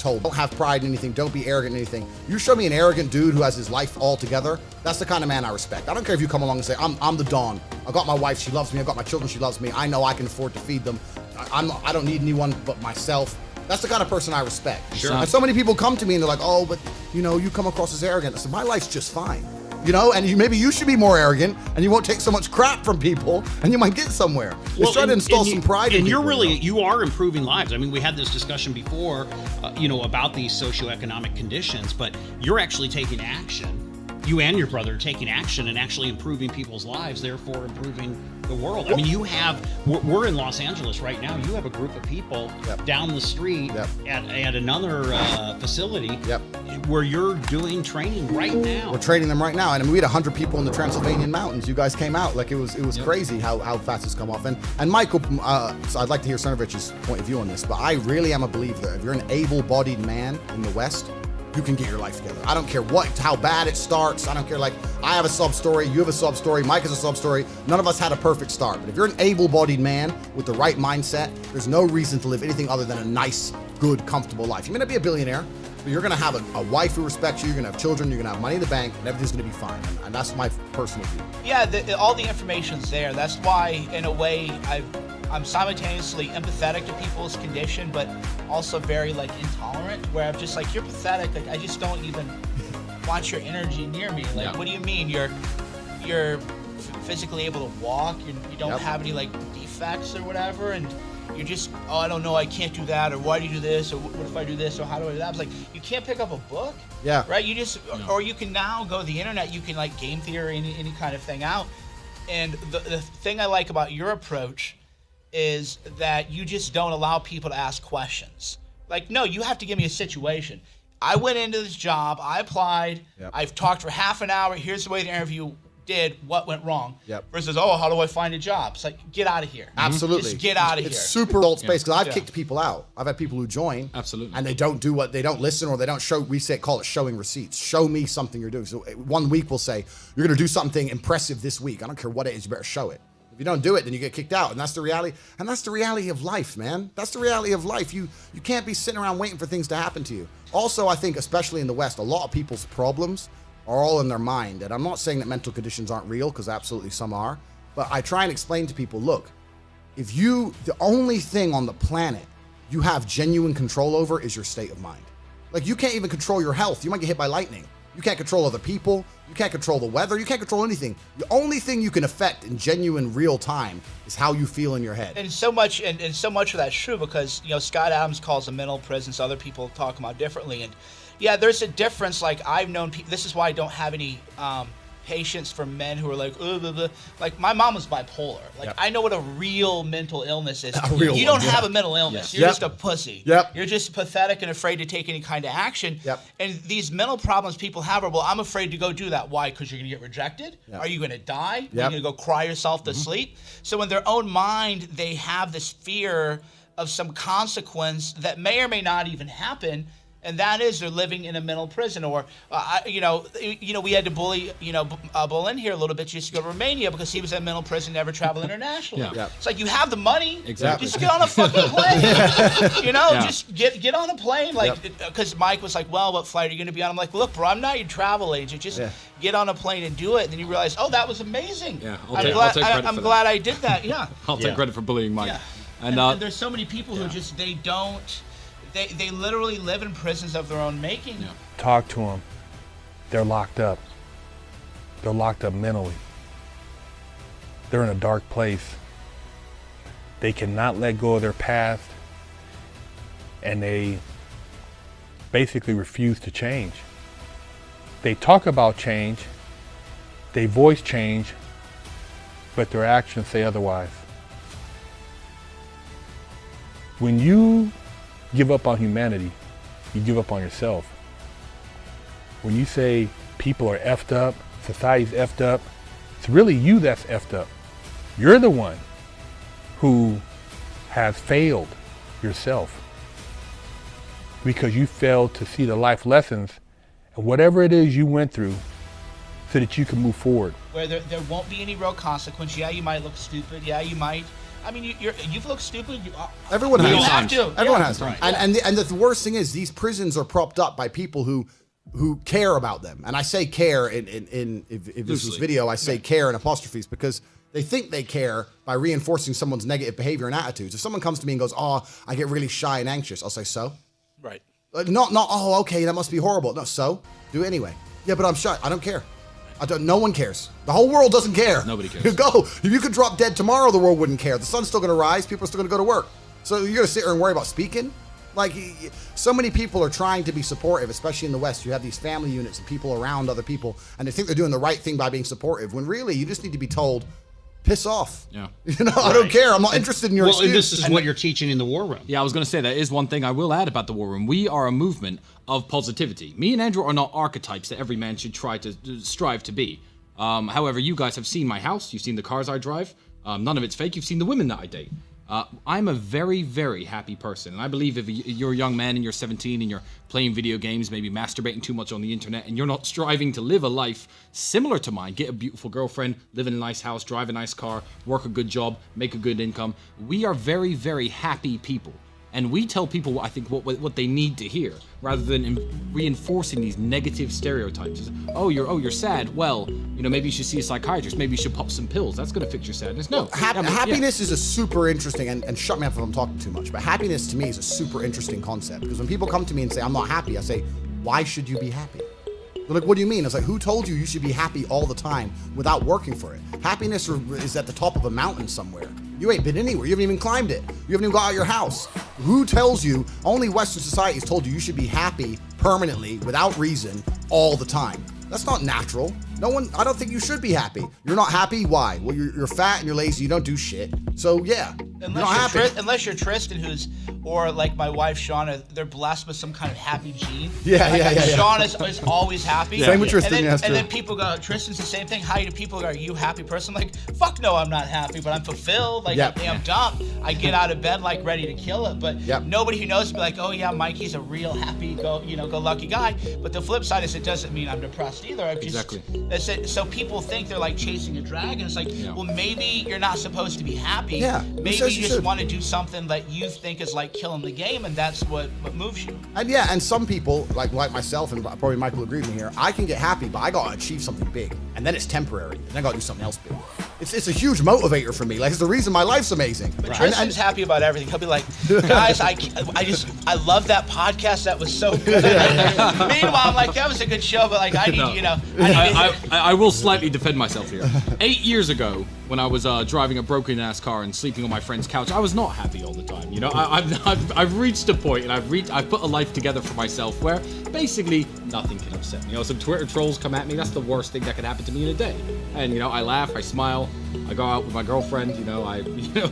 told, don't have pride in anything, don't be arrogant in anything. You show me an arrogant dude who has his life all together, that's the kind of man I respect. I don't care if you come along and say, I'm the Don. I got my wife, she loves me. I got my children, she loves me. I know I can afford to feed them. I don't need anyone but myself. That's the kind of person I respect. Sure. And so many people come to me and they're like, oh, but you come across as arrogant. I said, my life's just fine. And maybe you should be more arrogant, and you won't take so much crap from people, and you might get somewhere. Just try to install some pride in people. And you are improving lives. I mean, we had this discussion before, about these socioeconomic conditions, but you're actually taking action. You and your brother are taking action and actually improving people's lives, therefore improving the world. I mean, we're in Los Angeles right now. You have a group of people down the street at another facility where you're doing training right now. We're training them right now. And I mean, we had 100 people in the Transylvanian mountains. You guys came out. Like, it was crazy how fast it's come off. And Michael, so I'd like to hear Cernovich's point of view on this, but I really am a believer that if you're an able-bodied man in the West, you can get your life together. I don't care how bad it starts. I don't care, like, I have a sub story, you have a sub story, Mike has a sub story. None of us had a perfect start. But if you're an able-bodied man with the right mindset, there's no reason to live anything other than a nice, good, comfortable life. You may not be a billionaire, but you're gonna have a wife who respects you, you're gonna have children, you're gonna have money in the bank, and everything's gonna be fine. And that's my personal view. Yeah, all the information's there. That's why, in a way, I'm simultaneously empathetic to people's condition, but also very intolerant, where I'm just like, you're pathetic. Like, I just don't even want your energy near me. Like, what do you mean? You're physically able to walk. You don't have any defects or whatever, and you're just, oh, I don't know, I can't do that, or why do you do this, or what if I do this, or how do I do that? I was like, you can't pick up a book, right? You just, or you can now go to the internet. You can game theory any kind of thing out, and the thing I like about your approach is that you just don't allow people to ask questions. Like, no, you have to give me a situation. I went into this job, I applied, I've talked for half an hour, here's the way the interview did, what went wrong, versus, oh, how do I find a job? It's like, get out of here. Absolutely. Just get out of here. It's super adult space, because I've kicked people out. I've had people who join, and they don't listen, or they don't show, call it showing receipts. Show me something you're doing. So 1 week we'll say, you're gonna do something impressive this week. I don't care what it is, you better show it. If you don't do it, then you get kicked out. And that's the reality. And that's the reality of life, man. That's the reality of life. You can't be sitting around waiting for things to happen to you. Also, I think, especially in the West, a lot of people's problems are all in their mind. And I'm not saying that mental conditions aren't real, because absolutely some are. But I try and explain to people, look, the only thing on the planet you have genuine control over is your state of mind. Like, you can't even control your health. You might get hit by lightning. You can't control other people. You can't control the weather. You can't control anything. The only thing you can affect in genuine real time is how you feel in your head. And so much of that's true, because Scott Adams calls a mental prison, so other people talk about differently. And yeah, there's a difference. Like, I've known people. This is why I don't have any patience for men who are like, blah, blah. Like, my mom was bipolar. Like, I know what a real mental illness is. You don't have a mental illness. You're just a pussy. You're just pathetic and afraid to take any kind of action. And these mental problems people have are, well, I'm afraid to go do that. Why? Because you're going to get rejected? Are you going to die? Are you going to go cry yourself to sleep? So in their own mind, they have this fear of some consequence that may or may not even happen. And that is, they're living in a mental prison. Or, we had to bully, Bolin here a little bit just to go to Romania because he was in a mental prison, never traveled internationally. It's like, you have the money, just get on a fucking plane. Just get on a plane. Because Mike was like, well, what flight are you going to be on? I'm like, look, bro, I'm not your travel agent. Just get on a plane and do it. And then you realize, oh, that was amazing. I'm glad I did that. I'll take credit for bullying Mike. And there's so many people who just, they literally live in prisons of their own making. Talk to them. They're locked up. They're locked up mentally. They're in a dark place. They cannot let go of their past, and they basically refuse to change. They talk about change, they voice change, but their actions say otherwise. When you give up on humanity, you give up on yourself. When you say people are effed up, society's effed up, it's really you that's effed up. You're the one who has failed yourself because you failed to see the life lessons and whatever it is you went through so that you can move forward. Where there won't be any real consequence. Yeah, you might look stupid. Yeah, you might I mean, you've looked stupid. Everyone has. You have to. Everyone has. Right. And the worst thing is these prisons are propped up by people who care about them. And I say care if this was video, I say care in apostrophes because they think they care by reinforcing someone's negative behavior and attitudes. If someone comes to me and goes, "Oh, I get really shy and anxious," I'll say, "So?" Right. Not. Oh, okay, that must be horrible. No, so do it anyway. Yeah, but I'm shy. I don't care. No one cares. The whole world doesn't care. Nobody cares. You go. If you could drop dead tomorrow, the world wouldn't care. The sun's still going to rise. People are still going to go to work. So you're going to sit here and worry about speaking? Like, so many people are trying to be supportive, especially in the West. You have these family units and people around other people, and they think they're doing the right thing by being supportive, when really you just need to be told, piss off. Yeah. I don't care. I'm not interested in your excuse. And this is what you're teaching in the War Room. Yeah, I was going to say that is one thing I will add about the War Room. We are a movement of positivity. Me and Andrew are not archetypes that every man should try to strive to be. However, you guys have seen my house. You've seen the cars I drive. None of it's fake. You've seen the women that I date. I'm a very, very happy person. And I believe if you're a young man and you're 17 and you're playing video games, maybe masturbating too much on the internet, and you're not striving to live a life similar to mine, get a beautiful girlfriend, live in a nice house, drive a nice car, work a good job, make a good income, we are very, very happy people. And we tell people, I think, what they need to hear, rather than reinforcing these negative stereotypes. Oh, you're sad. Well, maybe you should see a psychiatrist. Maybe you should pop some pills. That's going to fix your sadness. No. Happiness is a super interesting, and shut me up if I'm talking too much, but happiness to me is a super interesting concept. Because when people come to me and say, I'm not happy, I say, why should you be happy? They're like, what do you mean? It's like, who told you should be happy all the time without working for it? Happiness is at the top of a mountain somewhere. You ain't been anywhere. You haven't even climbed it. You haven't even got out of your house. Who tells you? Only Western society has told you should be happy permanently, without reason, all the time. That's not natural. No one, I don't think you should be happy. You're not happy? Why? Well, you're fat and you're lazy. You don't do shit. So, yeah. Unless you're Tristan, or like my wife Shauna, they're blessed with some kind of happy gene. Yeah. Shauna is always happy. Same with Tristan, and then people go, Tristan's the same thing. How do people go, are you a happy person? I'm like, fuck no, I'm not happy, but I'm fulfilled. Like, I'm dumb. I get out of bed like ready to kill it. But nobody who knows me like, oh yeah, Mikey's a real happy, go lucky guy. But the flip side is it doesn't mean I'm depressed either. Exactly. That's it. So people think they're like chasing a dragon. It's like, well, maybe you're not supposed to be happy. Yeah. Maybe you just want to do something that you think is like killing the game, and that's what moves you. And some people, like myself, and probably Michael will agree with me here, I can get happy, but I gotta achieve something big, and then it's temporary, and I gotta do something else big. It's a huge motivator for me. Like, it's the reason my life's amazing. But Tristan's happy about everything. He'll be like, guys, I love that podcast. That was so good. Meanwhile, I'm like, that was a good show, but like, I need, I will slightly defend myself here. 8 years ago, when I was driving a broken-ass car and sleeping on my friend's couch, I was not happy all the time. I've reached a point, and I've put a life together for myself where basically nothing can upset me. Some Twitter trolls come at me. That's the worst thing that could happen to me in a day. And I laugh, I smile, I go out with my girlfriend.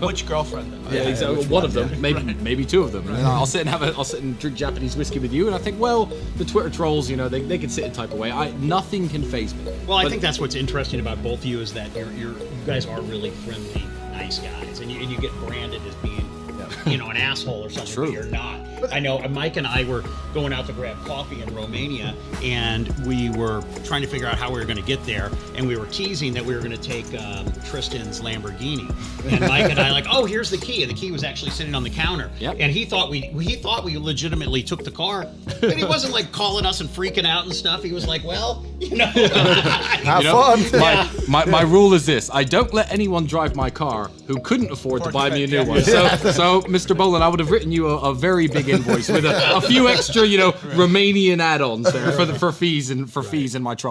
Which girlfriend though? Yeah, exactly. One of them, maybe two of them. And I'll sit and drink Japanese whiskey with you, and I think, well, the Twitter trolls, they can sit and type away. Nothing can faze me. Well, I think that's what's interesting about both of you is that you guys are really friendly, nice guys, and you get branded as being, an asshole or something. But you're not. I know Mike and I were going out to grab coffee in Romania, and we were trying to figure out how we were going to get there, and we were teasing that we were going to take Tristan's Lamborghini, and Mike and I like, oh, here's the key, and the key was actually sitting on the counter, and he thought we legitimately took the car, and he wasn't like calling us and freaking out and stuff. He was like, well, have fun. My rule is this: I don't let anyone drive my car who couldn't afford to buy me a new one. So, Mr. Boland, I would have written you a very big invoice with a few extra, Romanian add-ons there for fees and my truck.